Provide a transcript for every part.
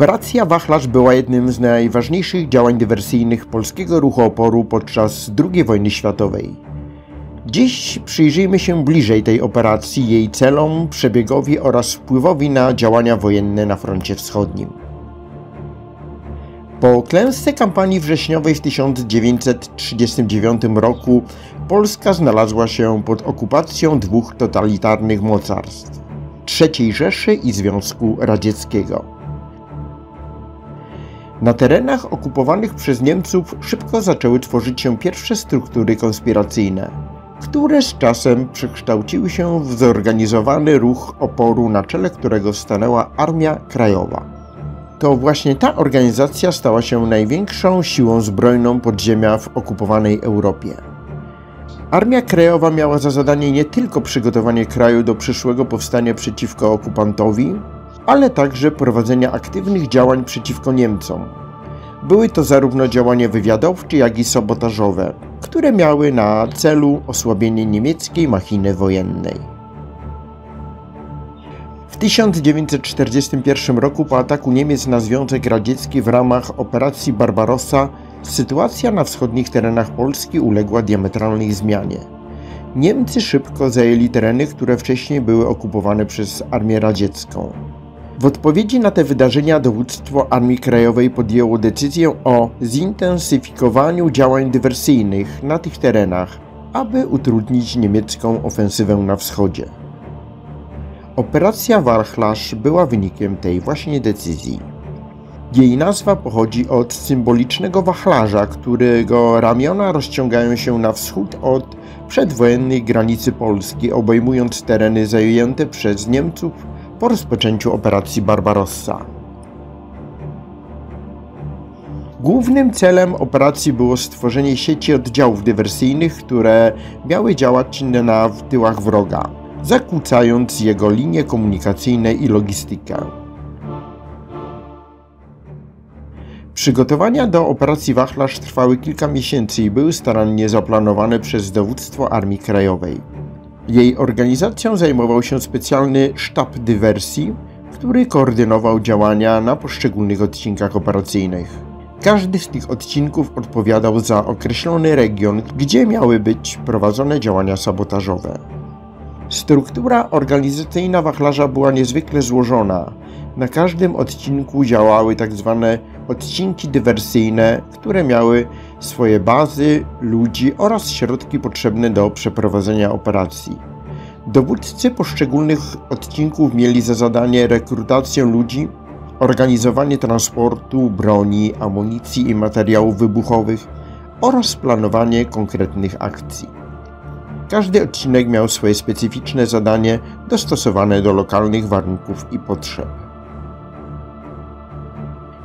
Operacja Wachlarz była jednym z najważniejszych działań dywersyjnych polskiego ruchu oporu podczas II wojny światowej. Dziś przyjrzyjmy się bliżej tej operacji, jej celom, przebiegowi oraz wpływowi na działania wojenne na froncie wschodnim. Po klęsce kampanii wrześniowej w 1939 roku Polska znalazła się pod okupacją dwóch totalitarnych mocarstw – III Rzeszy i Związku Radzieckiego. Na terenach okupowanych przez Niemców szybko zaczęły tworzyć się pierwsze struktury konspiracyjne, które z czasem przekształciły się w zorganizowany ruch oporu, na czele którego stanęła Armia Krajowa. To właśnie ta organizacja stała się największą siłą zbrojną podziemia w okupowanej Europie. Armia Krajowa miała za zadanie nie tylko przygotowanie kraju do przyszłego powstania przeciwko okupantowi, ale także prowadzenia aktywnych działań przeciwko Niemcom. Były to zarówno działania wywiadowcze, jak i sabotażowe, które miały na celu osłabienie niemieckiej machiny wojennej. W 1941 roku po ataku Niemiec na Związek Radziecki w ramach operacji Barbarossa sytuacja na wschodnich terenach Polski uległa diametralnej zmianie. Niemcy szybko zajęli tereny, które wcześniej były okupowane przez Armię Radziecką. W odpowiedzi na te wydarzenia dowództwo Armii Krajowej podjęło decyzję o zintensyfikowaniu działań dywersyjnych na tych terenach, aby utrudnić niemiecką ofensywę na wschodzie. Operacja Wachlarz była wynikiem tej właśnie decyzji. Jej nazwa pochodzi od symbolicznego wachlarza, którego ramiona rozciągają się na wschód od przedwojennej granicy Polski, obejmując tereny zajęte przez Niemców po rozpoczęciu operacji Barbarossa. Głównym celem operacji było stworzenie sieci oddziałów dywersyjnych, które miały działać na tyłach wroga, zakłócając jego linie komunikacyjne i logistykę. Przygotowania do operacji Wachlarz trwały kilka miesięcy i były starannie zaplanowane przez dowództwo Armii Krajowej. Jej organizacją zajmował się specjalny sztab dywersji, który koordynował działania na poszczególnych odcinkach operacyjnych. Każdy z tych odcinków odpowiadał za określony region, gdzie miały być prowadzone działania sabotażowe. Struktura organizacyjna Wachlarza była niezwykle złożona. Na każdym odcinku działały tzw. odcinki dywersyjne, które miały swoje bazy, ludzi oraz środki potrzebne do przeprowadzenia operacji. Dowódcy poszczególnych odcinków mieli za zadanie rekrutację ludzi, organizowanie transportu, broni, amunicji i materiałów wybuchowych oraz planowanie konkretnych akcji. Każdy odcinek miał swoje specyficzne zadanie dostosowane do lokalnych warunków i potrzeb.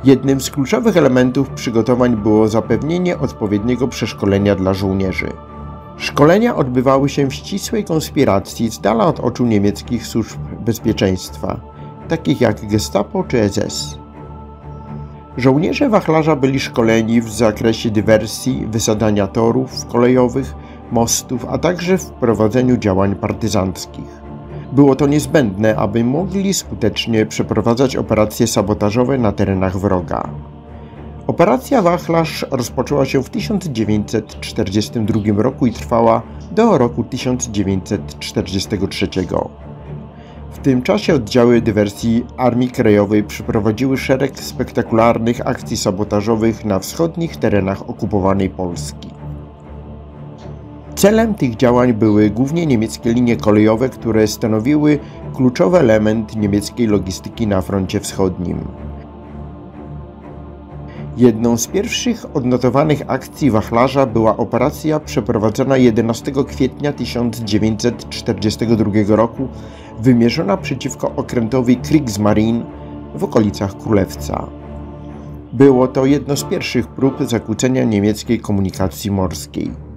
Jednym z kluczowych elementów przygotowań było zapewnienie odpowiedniego przeszkolenia dla żołnierzy. Szkolenia odbywały się w ścisłej konspiracji z dala od oczu niemieckich służb bezpieczeństwa, takich jak Gestapo czy SS. Żołnierze Wachlarza byli szkoleni w zakresie dywersji, wysadzania torów kolejowych, mostów, a także w prowadzeniu działań partyzanckich. Było to niezbędne, aby mogli skutecznie przeprowadzać operacje sabotażowe na terenach wroga. Operacja Wachlarz rozpoczęła się w 1942 roku i trwała do roku 1943. W tym czasie oddziały dywersji Armii Krajowej przeprowadziły szereg spektakularnych akcji sabotażowych na wschodnich terenach okupowanej Polski. Celem tych działań były głównie niemieckie linie kolejowe, które stanowiły kluczowy element niemieckiej logistyki na froncie wschodnim. Jedną z pierwszych odnotowanych akcji Wachlarza była operacja przeprowadzona 11 kwietnia 1942 roku, wymierzona przeciwko okrętowi Kriegsmarine w okolicach Królewca. Było to jedno z pierwszych prób zakłócenia niemieckiej komunikacji morskiej.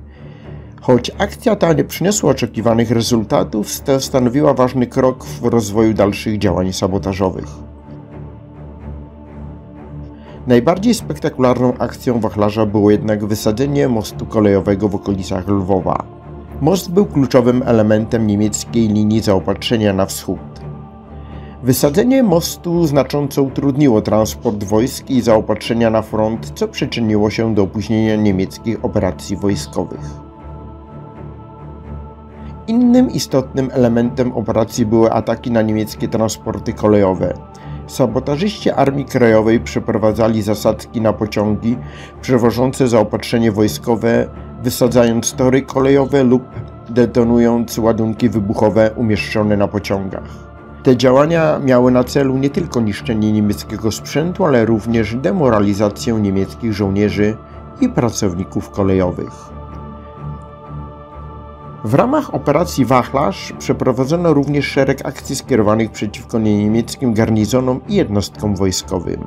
Choć akcja ta nie przyniosła oczekiwanych rezultatów, stanowiła ważny krok w rozwoju dalszych działań sabotażowych. Najbardziej spektakularną akcją Wachlarza było jednak wysadzenie mostu kolejowego w okolicach Lwowa. Most był kluczowym elementem niemieckiej linii zaopatrzenia na wschód. Wysadzenie mostu znacząco utrudniło transport wojsk i zaopatrzenia na front, co przyczyniło się do opóźnienia niemieckich operacji wojskowych. Innym istotnym elementem operacji były ataki na niemieckie transporty kolejowe. Sabotażyści Armii Krajowej przeprowadzali zasadzki na pociągi przewożące zaopatrzenie wojskowe, wysadzając tory kolejowe lub detonując ładunki wybuchowe umieszczone na pociągach. Te działania miały na celu nie tylko niszczenie niemieckiego sprzętu, ale również demoralizację niemieckich żołnierzy i pracowników kolejowych. W ramach operacji Wachlarz przeprowadzono również szereg akcji skierowanych przeciwko niemieckim garnizonom i jednostkom wojskowym.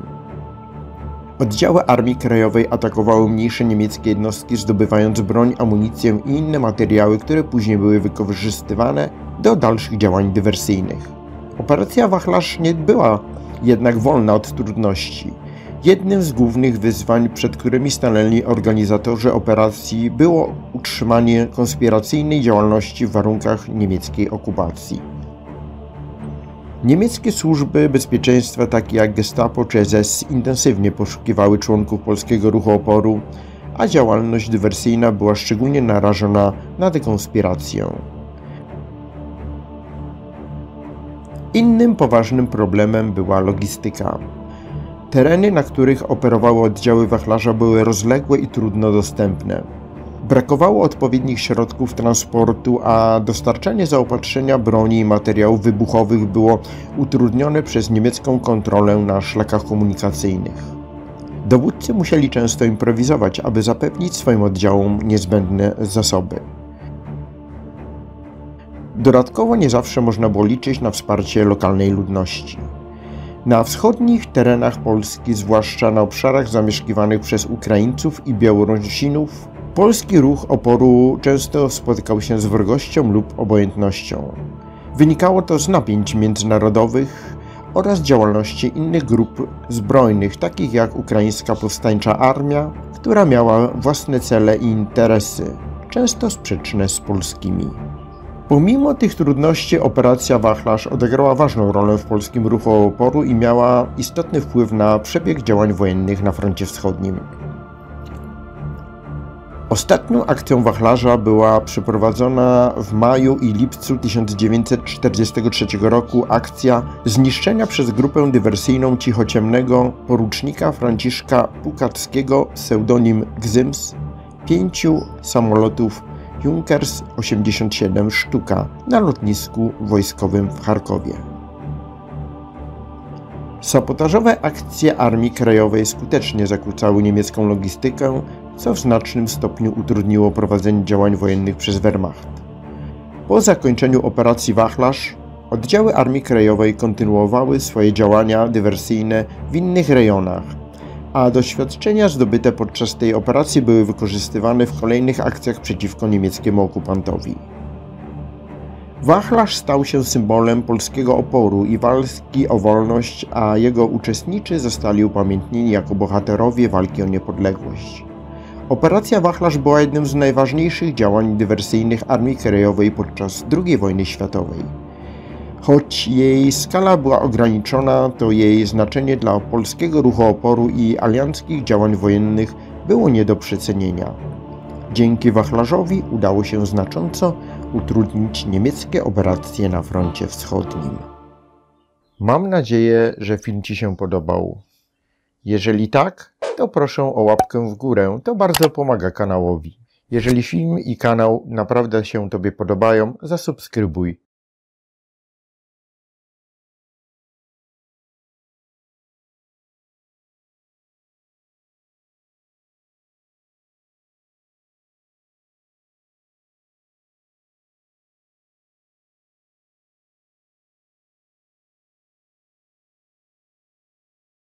Oddziały Armii Krajowej atakowały mniejsze niemieckie jednostki, zdobywając broń, amunicję i inne materiały, które później były wykorzystywane do dalszych działań dywersyjnych. Operacja Wachlarz nie była jednak wolna od trudności. Jednym z głównych wyzwań, przed którymi stanęli organizatorzy operacji, było utrzymanie konspiracyjnej działalności w warunkach niemieckiej okupacji. Niemieckie służby bezpieczeństwa, takie jak Gestapo czy SS, intensywnie poszukiwały członków polskiego ruchu oporu, a działalność dywersyjna była szczególnie narażona na tę konspirację. Innym poważnym problemem była logistyka. Tereny, na których operowały oddziały wachlarza, były rozległe i trudno dostępne. Brakowało odpowiednich środków transportu, a dostarczanie zaopatrzenia, broni i materiałów wybuchowych było utrudnione przez niemiecką kontrolę na szlakach komunikacyjnych. Dowódcy musieli często improwizować, aby zapewnić swoim oddziałom niezbędne zasoby. Dodatkowo nie zawsze można było liczyć na wsparcie lokalnej ludności. Na wschodnich terenach Polski, zwłaszcza na obszarach zamieszkiwanych przez Ukraińców i Białorusinów, polski ruch oporu często spotykał się z wrogością lub obojętnością. Wynikało to z napięć międzynarodowych oraz działalności innych grup zbrojnych, takich jak Ukraińska Powstańcza Armia, która miała własne cele i interesy, często sprzeczne z polskimi. Pomimo tych trudności operacja Wachlarz odegrała ważną rolę w polskim ruchu oporu i miała istotny wpływ na przebieg działań wojennych na froncie wschodnim. Ostatnią akcją Wachlarza była przeprowadzona w maju i lipcu 1943 roku akcja zniszczenia przez grupę dywersyjną cichociemnego porucznika Franciszka Pukackiego, pseudonim Gzyms, 5 samolotów Junkers 87 Sztuka na lotnisku wojskowym w Charkowie. Sabotażowe akcje Armii Krajowej skutecznie zakłócały niemiecką logistykę, co w znacznym stopniu utrudniło prowadzenie działań wojennych przez Wehrmacht. Po zakończeniu operacji Wachlarz oddziały Armii Krajowej kontynuowały swoje działania dywersyjne w innych rejonach, a doświadczenia zdobyte podczas tej operacji były wykorzystywane w kolejnych akcjach przeciwko niemieckiemu okupantowi. Wachlarz stał się symbolem polskiego oporu i walki o wolność, a jego uczestnicy zostali upamiętnieni jako bohaterowie walki o niepodległość. Operacja Wachlarz była jednym z najważniejszych działań dywersyjnych Armii Krajowej podczas II wojny światowej. Choć jej skala była ograniczona, to jej znaczenie dla polskiego ruchu oporu i alianckich działań wojennych było nie do przecenienia. Dzięki Wachlarzowi udało się znacząco utrudnić niemieckie operacje na froncie wschodnim. Mam nadzieję, że film Ci się podobał. Jeżeli tak, to proszę o łapkę w górę, to bardzo pomaga kanałowi. Jeżeli film i kanał naprawdę się Tobie podobają, zasubskrybuj.